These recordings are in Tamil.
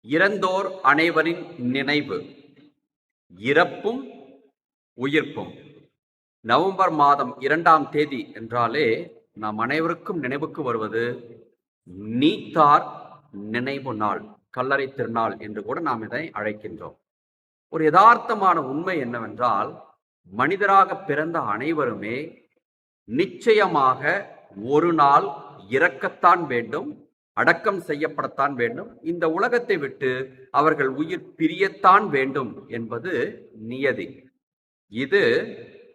இறந்தோர் அனைவரின் நினைவு. இறப்பும் உயிர்ப்பும். நவம்பர் மாதம் 2ஆம் தேதி என்றாலே நாம் அனைவருக்கும் நினைவுக்கு வருவது நீத்தார் நினைவு நாள், கல்லறை திருநாள் என்று கூட நாம் இதை அழைக்கின்றோம். ஒரு யதார்த்தமான உண்மை என்னவென்றால், மனிதராக பிறந்த அனைவருமே நிச்சயமாக ஒரு நாள் இறக்கத்தான் வேண்டும், அடக்கம் செய்யப்படத்தான் வேண்டும், இந்த உலகத்தை விட்டு அவர்கள் உயிர் பிரியத்தான் வேண்டும் என்பது நியதி. இது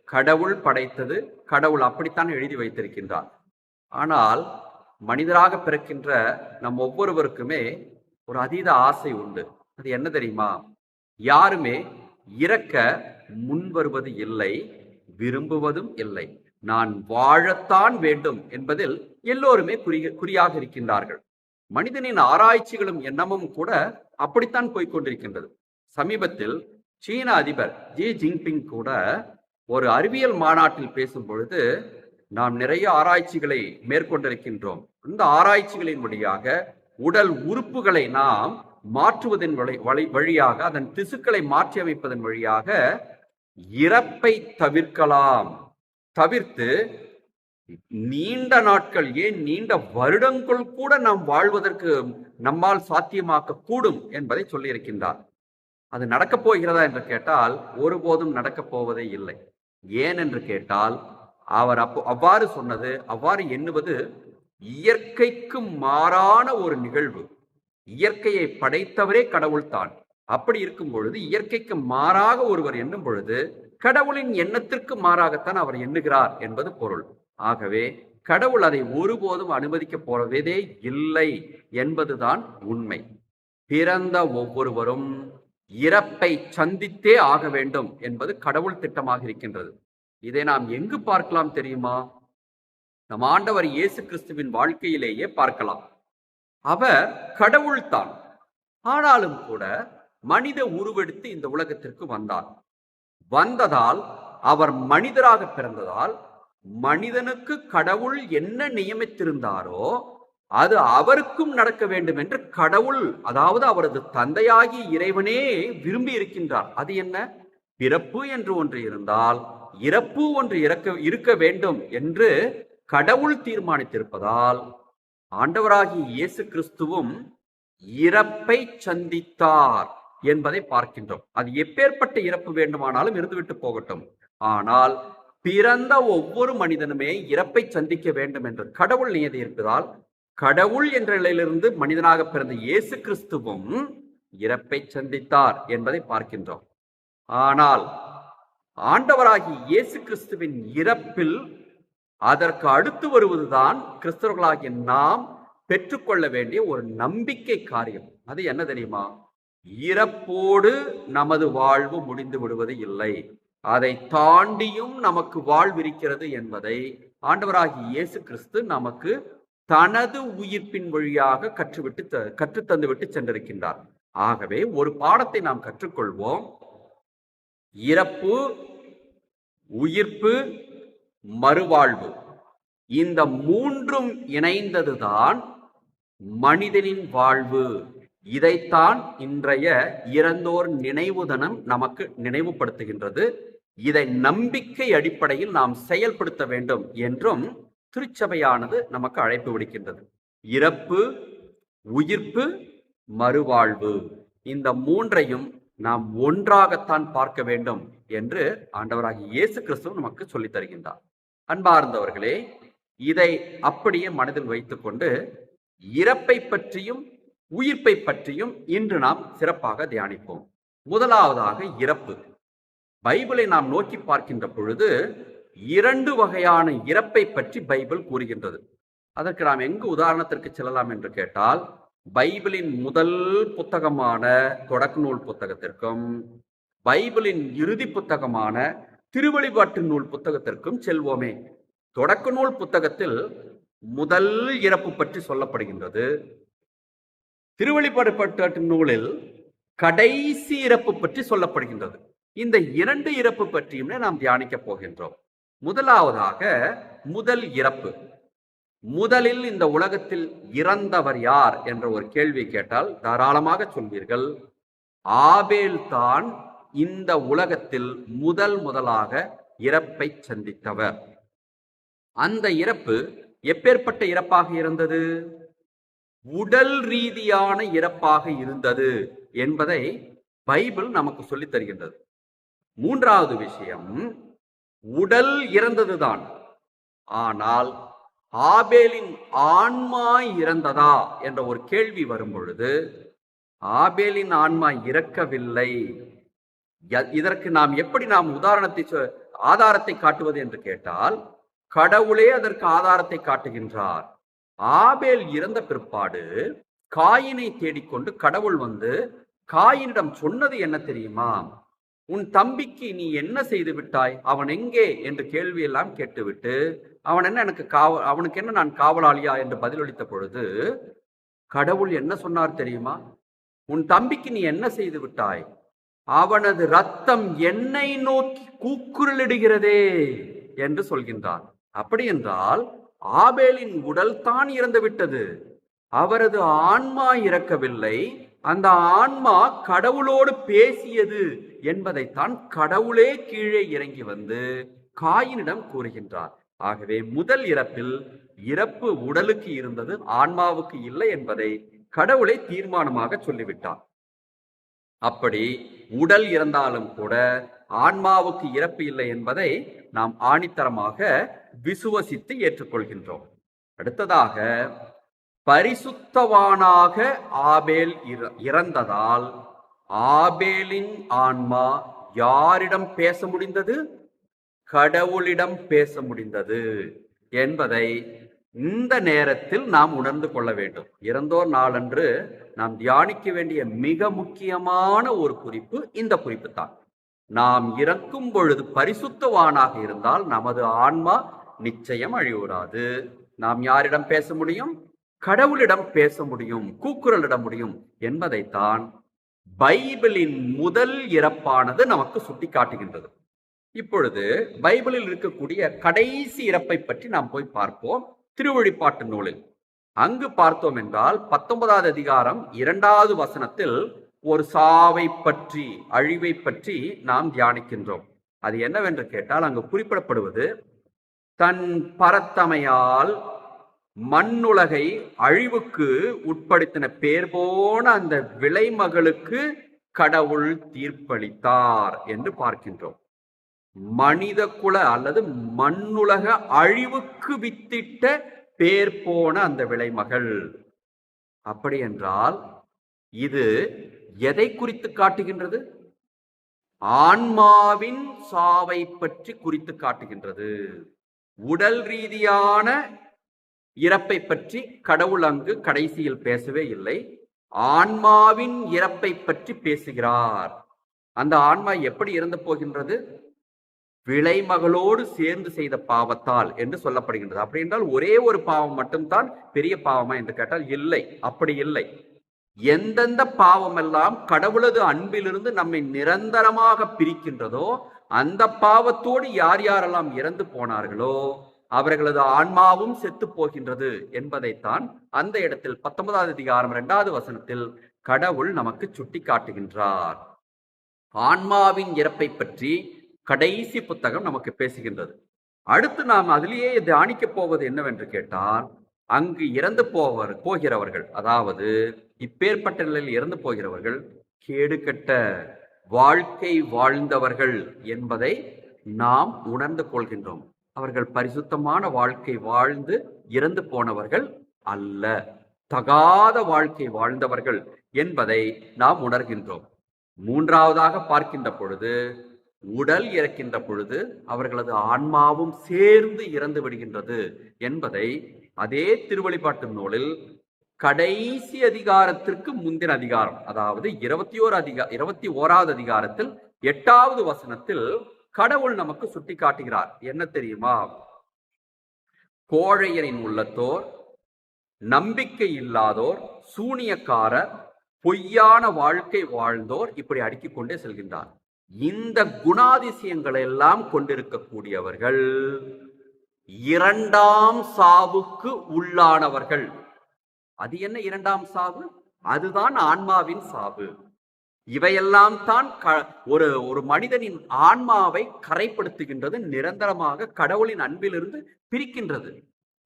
கடவுள் படைத்தது, கடவுள் அப்படித்தான் எழுதி வைத்திருக்கின்றார். ஆனால் மனிதராக பிறக்கின்ற நம் ஒவ்வொருவருக்குமே ஒரு அதீத ஆசை உண்டு. அது என்ன தெரியுமா? யாருமே இறக்க முன்வருவது இல்லை, விரும்புவதும் இல்லை. நான் வாழத்தான் வேண்டும் என்பதில் எல்லோருமே குறியாக இருக்கின்றார்கள். மனிதனின் ஆராய்ச்சிகளும் எண்ணமும் கூட அப்படித்தான் போய்கொண்டிருக்கின்றது. சமீபத்தில் சீன அதிபர் ஜி ஜின்பிங் கூட ஒரு அறிவியல் மாநாட்டில் பேசும் பொழுது, நாம் நிறைய ஆராய்ச்சிகளை மேற்கொண்டிருக்கின்றோம், இந்த ஆராய்ச்சிகளின் வழியாக உடல் உறுப்புகளை நாம் மாற்றுவதன் வழியாக, அதன் திசுக்களை மாற்றி அமைப்பதன் வழியாக இறப்பை தவிர்க்கலாம், தவிர்த்து நீண்ட நாட்கள், ஏன் நீண்ட வருடங்கள் கூட நாம் வாழ்வதற்கு நம்மால் சாத்தியமாக்க கூடும் என்பதை சொல்லியிருக்கின்றார். அது நடக்கப் போகிறதா என்று கேட்டால் ஒருபோதும் நடக்கப் போவதே இல்லை. ஏன் என்று கேட்டால், அவர் அவ்வாறு சொன்னது, அவ்வாறு எண்ணுவது இயற்கைக்கு மாறான ஒரு நிகழ்வு. இயற்கையை படைத்தவரே கடவுள் தான். அப்படி இருக்கும் பொழுது இயற்கைக்கு மாறாக ஒருவர் எண்ணும் பொழுது கடவுளின் எண்ணத்திற்கு மாறாகத்தான் அவர் எண்ணுகிறார் என்பது பொருள். ஆகவே கடவுள் அதை ஒருபோதும் அனுமதிக்க போவதே இல்லை என்பதுதான் உண்மை. பிறந்த ஒவ்வொருவரும் இறப்பை சந்தித்தே ஆக வேண்டும் என்பது கடவுள் திட்டமாக இருக்கின்றது. இதை நாம் எங்கு பார்க்கலாம் தெரியுமா? நம் ஆண்டவர் இயேசு கிறிஸ்துவின் வாழ்க்கையிலேயே பார்க்கலாம். அவர் கடவுள்தான், ஆனாலும் கூட மனித உருவெடுத்து இந்த உலகத்திற்கு வந்தார். வந்ததால், அவர் மனிதராக பிறந்ததால், மனிதனுக்கு கடவுள் என்ன நியமித்திருந்தாரோ அது அவருக்கும் நடக்க வேண்டும் என்று கடவுள், அதாவது அவரது தந்தையாகி இறைவனே விரும்பி இருக்கின்றார். அது என்ன? பிறப்பு என்று ஒன்று இருந்தால் இறப்பு ஒன்று இருக்க வேண்டும் என்று கடவுள் தீர்மானித்திருப்பதால், ஆண்டவராகிய இயேசு கிறிஸ்துவும் இறப்பை சந்தித்தார் என்பதை பார்க்கின்றோம். அது எப்பேற்பட்ட இறப்பு வேண்டுமானாலும் இருந்துவிட்டு போகட்டும், ஆனால் பிறந்த ஒவ்வொரு மனிதனுமே இறப்பை சந்திக்க வேண்டும் என்று கடவுள் நியதி இருப்பதால், கடவுள் என்ற நிலையிலிருந்து மனிதனாக பிறந்த இயேசு கிறிஸ்துவும் இறப்பை சந்தித்தார் என்பதை பார்க்கின்றோம். ஆனால் ஆண்டவராகிய இயேசு கிறிஸ்துவின் இறப்பில் அதற்கு அடுத்து வருவதுதான் கிறிஸ்தவர்களாகிய நாம் பெற்றுக்கொள்ள வேண்டிய ஒரு நம்பிக்கை காரியம். அது என்ன தெரியுமா? இறப்போடு நமது வாழ்வு முடிந்து விடுவது இல்லை, அதை தாண்டியும் நமக்கு வாழ்விருக்கிறது என்பதை ஆண்டவராகிய இயேசு கிறிஸ்து நமக்கு தனது உயிர்ப்பின் வழியாக கற்றுத்தந்துவிட்டு சென்றிருக்கின்றார். ஆகவே ஒரு பாடத்தை நாம் கற்றுக்கொள்வோம். இறப்பு, உயிர்ப்பு, மறுவாழ்வு, இந்த மூன்றும் இணைந்ததுதான் மனிதனின் வாழ்வு. இதைத்தான் இன்றைய இறந்தோர் நினைவு தினம் நமக்கு நினைவுபடுத்துகின்றது. இதை நம்பிக்கை அடிப்படையில் நாம் செயல்படுத்த வேண்டும் என்றும் திருச்சபையானது நமக்கு அழைப்பு விடுக்கின்றது. இறப்பு, உயிர்ப்பு, மறுவாழ்வு, இந்த மூன்றையும் நாம் ஒன்றாகத்தான் பார்க்க வேண்டும் என்று ஆண்டவராகிய இயேசு கிறிஸ்து நமக்கு சொல்லித் தருகின்றார். அன்பார்ந்தவர்களே, இதை அப்படியே மனதில் வைத்துக்கொண்டு இறப்பை பற்றியும் உயிர்ப்பை பற்றியும் இன்று நாம் சிறப்பாக தியானிப்போம். முதலாவதாக இறப்பு. பைபிளை நாம் நோக்கி பார்க்கின்ற பொழுது 2 வகையான இறப்பை பற்றி பைபிள் கூறுகின்றது. அதற்கு நாம் எங்கு உதாரணத்திற்கு செல்லலாம் என்று கேட்டால், பைபிளின் முதல் புத்தகமான தொடக்க நூல் புத்தகத்திற்கும் பைபிளின் இறுதி புத்தகமான திருவெளிப்பாட்டு நூல் புத்தகத்திற்கும் செல்வோமே. தொடக்க நூல் புத்தகத்தில் முதல் இறப்பு பற்றி சொல்லப்படுகின்றது. திருவெளிப்பாட்டு நூலில் கடைசி இறப்பு பற்றி சொல்லப்படுகின்றது. இந்த 2 இறப்பு பற்றியும் நாம் தியானிக்க போகின்றோம். முதலாவதாக முதல் இறப்பு. முதலில் இந்த உலகத்தில் இறந்தவர் யார் என்ற ஒரு கேள்வி கேட்டால் தாராளமாக சொல்வீர்கள், ஆபேல் தான் இந்த உலகத்தில் முதலாக இறப்பை சந்தித்தவர். அந்த இறப்பு எப்பேற்பட்ட இறப்பாக இருந்தது? உடல் ரீதியான இறப்பாக இருந்தது என்பதை பைபிள் நமக்கு சொல்லித் தருகின்றது. மூன்றாவது விஷயம், உடல் இறந்ததுதான், ஆனால் ஆபேலின் ஆன்மா இறந்ததா என்ற ஒரு கேள்வி வரும் பொழுது ஆபேலின் ஆன்மா இறக்கவில்லை. இதற்கு எப்படி நாம் ஆதாரத்தை காட்டுவது என்று கேட்டால், கடவுளே அதற்கு ஆதாரத்தை காட்டுகின்றார். ஆபேல் இறந்த பிற்பாடு காயினை தேடிக்கொண்டு கடவுள் வந்து காயினிடம் சொன்னது என்ன தெரியுமா? உன் தம்பிக்கு நீ என்ன செய்து விட்டாய், அவன் எங்கே என்று கேள்வி எல்லாம் கேட்டுவிட்டு அவனுக்கு என்ன நான் காவலாளியா என்று பதிலளித்த பொழுது கடவுள் என்ன சொன்னார் தெரியுமா? உன் தம்பிக்கு நீ என்ன செய்து விட்டாய், அவனது ரத்தம் என்னை நோக்கி கூக்குரலிடுகிறதே என்று சொல்கின்றார். அப்படி என்றால் ஆபேலின் உடல் தான் இறந்து விட்டது, அவரது ஆன்மா இறக்கவில்லை. அந்த ஆன்மா கடவுளோடு பேசியது என்பதைத்தான் கடவுளே கீழே இறங்கி வந்து காயினிடம் கூறுகின்றார். ஆகவே முதல் இறப்பு உடலுக்கு இருந்தது, ஆன்மாவுக்கு இல்லை என்பதை கடவுளை தீர்மானமாக சொல்லிவிட்டார். அப்படி உடல் இறந்தாலும் கூட ஆன்மாவுக்கு இறப்பு இல்லை என்பதை நாம் ஆணித்தரமாக விசுவசித்து ஏற்றுக்கொள்கின்றோம். அடுத்ததாக, பரிசுத்தவானாக ஆபேல் இறந்ததால் ஆபேலின் ஆன்மா யாரிடம் பேச முடிந்தது? கடவுளிடம் பேச முடிந்தது என்பதை இந்த நேரத்தில் நாம் உணர்ந்து கொள்ள வேண்டும். இறந்தோர் நாளன்று நாம் தியானிக்க வேண்டிய மிக முக்கியமான ஒரு குறிப்பு இந்த குறிப்பு தான். நாம் இறக்கும் பொழுது பரிசுத்தவானாக இருந்தால் நமது ஆன்மா நிச்சயம் அழிவுறாது. நாம் யாரிடம் பேச முடியும்? கடவுளிடம் பேச முடியும், கூக்குரலிட முடியும் என்பதைத்தான் பைபிளின் முதல் இறப்பானது நமக்கு சுட்டி காட்டுகின்றது. இப்பொழுது பைபிளில் இருக்கக்கூடிய கடைசி இறப்பை பற்றி நாம் போய் பார்ப்போம். திருவெளிப்பாட்டு நூலில் அங்கு பார்த்தோம் என்றால் 19வது அதிகாரம் 2வது வசனத்தில் ஒரு சாவை பற்றி, அழிவை பற்றி நாம் தியானிக்கின்றோம். அது என்னவென்று கேட்டால், அங்கு குறிப்பிடப்படுவது, தன் பரத்தமையால் மண்ணுலகை அழிவுக்கு உட்படுத்தின பேர் போன அந்த விலைமகளுக்கு கடவுள் தீர்ப்பளித்தார் என்று பார்க்கின்றோம். மனித குல அல்லது மண்ணுலக அழிவுக்கு வித்திட்ட பேர் போன அந்த விலைமகள். அப்படி என்றால் இது எதை குறித்து காட்டுகின்றது? ஆன்மாவின் சாவை பற்றி குறித்து காட்டுகின்றது. உடல் ரீதியான இறப்பை பற்றி கடவுள் அங்கு கடைசியில் பேசவே இல்லை. ஆன்மாவின் இறப்பை பற்றி பேசுகிறார். அந்த ஆன்மா எப்படி இறந்து போகின்றது? விலைமகளோடு சேர்ந்து செய்த பாவத்தால் என்று சொல்லப்படுகின்றது. அப்படி என்றால் ஒரே ஒரு பாவம் மட்டும்தான் பெரிய பாவமா என்று கேட்டால் இல்லை, அப்படி இல்லை. எந்தெந்த பாவமெல்லாம் கடவுளது அன்பிலிருந்து நம்மை நிரந்தரமாக பிரிக்கின்றதோ அந்த பாவத்தோடு யார் யாரெல்லாம் இறந்து போனார்களோ அவர்களது ஆன்மாவும் செத்து போகின்றது என்பதைத்தான் அந்த இடத்தில் 19வது அதிகாரம் 2வது வசனத்தில் கடவுள் நமக்கு சுட்டி காட்டுகின்றார். ஆன்மாவின் இறப்பை பற்றி கடைசி புத்தகம் நமக்கு பேசுகின்றது. அடுத்து நாம் அதிலேயே தியானிக்க போவது என்னவென்று கேட்டால், அங்கு இறந்து போகிறவர்கள், அதாவது இப்பேற்பட்ட நிலையில் இறந்து போகிறவர்கள் கேடுகட்ட வாழ்க்கை வாழ்ந்தவர்கள் என்பதை நாம் உணர்ந்து கொள்கின்றோம். அவர்கள் பரிசுத்தமான வாழ்க்கை வாழ்ந்து இறந்து போனவர்கள் அல்ல, தகாத வாழ்க்கை வாழ்ந்தவர்கள் என்பதை நாம் உணர்கின்றோம். மூன்றாவதாக பார்க்கின்ற பொழுது, உடல் இறக்கின்ற பொழுது அவர்களது ஆன்மாவும் சேர்ந்து இறந்து விடுகின்றது என்பதை அதே திருவெளிப்பாட்டு நூலில் கடைசி அதிகாரத்திற்கு முந்தின அதிகாரம், அதாவது 21வது அதிகாரத்தில் 8வது வசனத்தில் கடவுள் நமக்கு சுட்டி காட்டுகிறார். என்ன தெரியுமா? கோழையரின் உள்ளத்தோர், நம்பிக்கை இல்லாதோர், சூனியக்காரர், பொய்யான வாழ்க்கை வாழ்ந்தோர், இப்படி அடுக்கிக் கொண்டே செல்கின்றார். இந்த குணாதிசயங்களை எல்லாம் கொண்டிருக்கக்கூடியவர்கள் இரண்டாம் சாவுக்கு உள்ளானவர்கள். அது என்ன இரண்டாம் சாவு? அதுதான் ஆன்மாவின் சாவு. இவையெல்லாம் தான் ஒரு ஒரு மனிதனின் ஆன்மாவை கரைப்படுத்துகின்றது, நிரந்தரமாக கடவுளின் அன்பிலிருந்து பிரிக்கின்றது.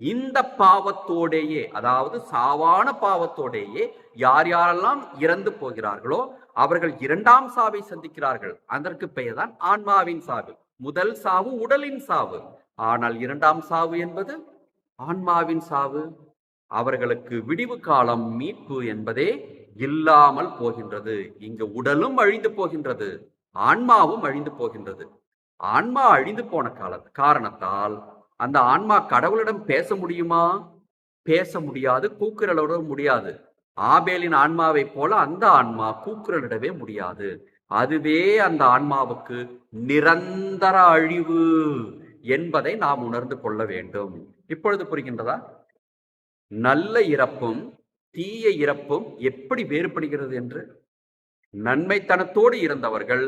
இந்த பாவத்தோடேயே, அதாவது சாவான பாவத்தோடேயே யார் யாரெல்லாம் இறந்து போகிறார்களோ அவர்கள் இரண்டாம் சாவை சந்திக்கிறார்கள். அதற்கு பெயர்தான் ஆன்மாவின் சாவு. முதல் சாவு உடலின் சாவு, ஆனால் இரண்டாம் சாவு என்பது ஆன்மாவின் சாவு. அவர்களுக்கு விடிவு காலம், மீட்பு என்பதே இல்லாமல் போகின்றது. இங்கு உடலும் அழிந்து போகின்றது, ஆன்மாவும் அழிந்து போகின்றது. ஆன்மா அழிந்து போன காரணத்தால் அந்த ஆன்மா கடவுளிடம் பேச முடியுமா? பேச முடியாது, கூக்குரலோட முடியாது. ஆபேலின் ஆன்மாவை போல அந்த ஆன்மா கூக்குரலிடவே முடியாது. அதுவே அந்த ஆன்மாவுக்கு நிரந்தர அழிவு என்பதை நாம் உணர்ந்து கொள்ள வேண்டும். இப்பொழுது புரிகின்றதா? நல்ல இறப்பும் தீய இறப்பும் எப்படி வேறுபடுகிறது என்று. நன்மைத்தனத்தோடு இருந்தவர்கள்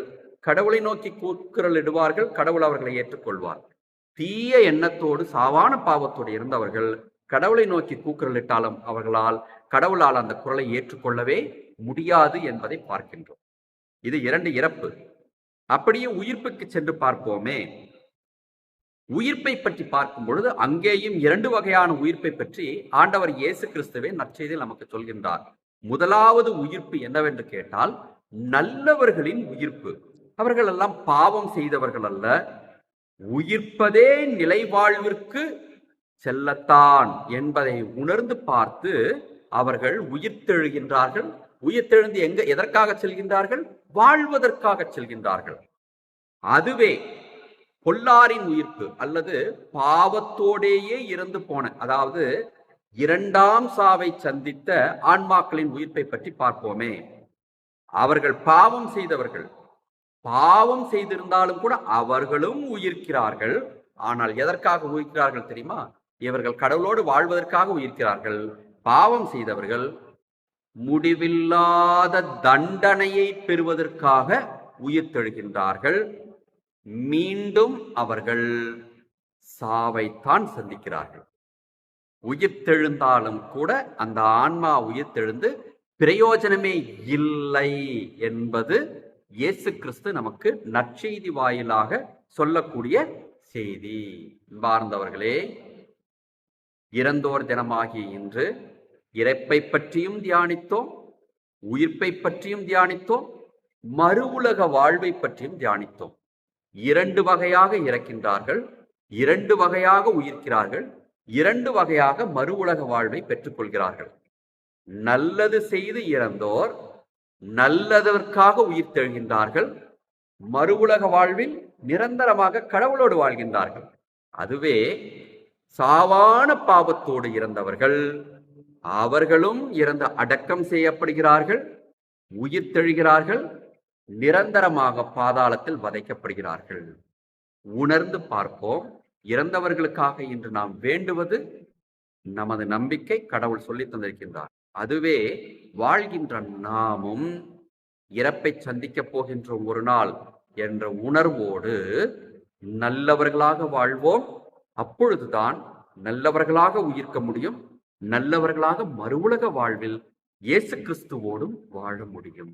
கடவுளை நோக்கி கூக்குரல் இடுவார்கள், கடவுள் அவர்களை ஏற்றுக்கொள்வார். தீய எண்ணத்தோடு சாவான பாவத்தோடு இருந்தவர்கள் கடவுளை நோக்கி கூக்குரல் இட்டாலும் கடவுளால் அந்த குரலை ஏற்றுக்கொள்ளவே முடியாது என்பதை பார்க்கின்றோம். இது இரண்டு இறப்பு. அப்படியே உயிர்ப்புக்கு சென்று பார்ப்போமே. உயிர்ப்பை பற்றி பார்க்கும் பொழுது அங்கேயும் இரண்டு வகையான உயிர்ப்பை பற்றி ஆண்டவர் இயேசு கிறிஸ்துவே நற்செய்தியில் நமக்கு சொல்கின்றார். முதலாவது உயிர்ப்பு என்னவென்று கேட்டால் நல்லவர்களின் உயிர்ப்பு. அவர்கள் எல்லாம் பாவம் செய்தவர்கள் அல்ல, உயிர்ப்பதே நிலை வாழ்விற்கு செல்லத்தான் என்பதை உணர்ந்து பார்த்து அவர்கள் உயிர்த்தெழுகின்றார்கள். உயிர்த்தெழுந்து எதற்காக செல்கின்றார்கள்? வாழ்வதற்காக செல்கின்றார்கள். அதுவே பொல்லாரின் உயிர்ப்பு அல்லது பாவத்தோடேயே இறந்து போன, அதாவது இரண்டாம் சாவை சந்தித்த ஆன்மாக்களின் உயிர்ப்பை பற்றி பார்ப்போமே. அவர்கள் பாவம் செய்தவர்கள், பாவம் செய்திருந்தாலும் கூட அவர்களும் உயிர்க்கிறார்கள். ஆனால் எதற்காக உயிர்க்கிறார்கள் தெரியுமா? இவர்கள் கடவுளோடு வாழ்வதற்காக உயிர்க்கிறார்கள். பாவம் செய்தவர்கள் முடிவில்லாத தண்டனையை பெறுவதற்காக உயிர்த்தெழுகின்றார்கள். மீண்டும் அவர்கள் சாவைத்தான் சந்திக்கிறார்கள். உயிர்த்தெழுந்தாலும் கூட அந்த ஆன்மா உயிர்த்தெழுந்து பிரயோஜனமே இல்லை என்பது இயேசு கிறிஸ்து நமக்கு நற்செய்தி வாயிலாக சொல்லக்கூடிய செய்தி. பார்ந்தவர்களே, இறந்தோர் தினமாகிய இன்று இறப்பை பற்றியும் தியானித்தோம், உயிர்ப்பை பற்றியும் தியானித்தோம், மறு உலக வாழ்வை பற்றியும் தியானித்தோம். இரண்டு வகையாக இறக்கின்றார்கள், இரண்டு வகையாக உயிர்க்கிறார்கள், இரண்டு வகையாக மறு உலக வாழ்வை பெற்றுக் கொள்கிறார்கள். நல்லது செய்து இறந்தோர் நல்லதற்காக உயிர்த்தெழுகின்றார்கள், மறு உலக வாழ்வில் நிரந்தரமாக கடவுளோடு வாழ்கின்றார்கள். அதுவே சாவான பாவத்தோடு இறந்தவர்கள், அவர்களும் இறந்து அடக்கம் செய்யப்படுகிறார்கள், உயிர்த்தெழுகிறார்கள், நிரந்தரமாக பாதாளத்தில் வதைக்கப்படுகிறார்கள். உணர்ந்து பார்ப்போம். இறந்தவர்களுக்காக இன்று நாம் வேண்டுவது நமது நம்பிக்கை. கடவுள் சொல்லி தந்திருக்கின்றார். அதுவே வாழ்கின்ற நாமும் இறப்பை சந்திக்கப் போகின்ற ஒரு நாள் என்ற உணர்வோடு நல்லவர்களாக வாழ்வோம். அப்பொழுதுதான் நல்லவர்களாக உயிர்க்க முடியும், நல்லவர்களாக மறு உலக வாழ்வில் இயேசு கிறிஸ்துவோடும் வாழ முடியும்.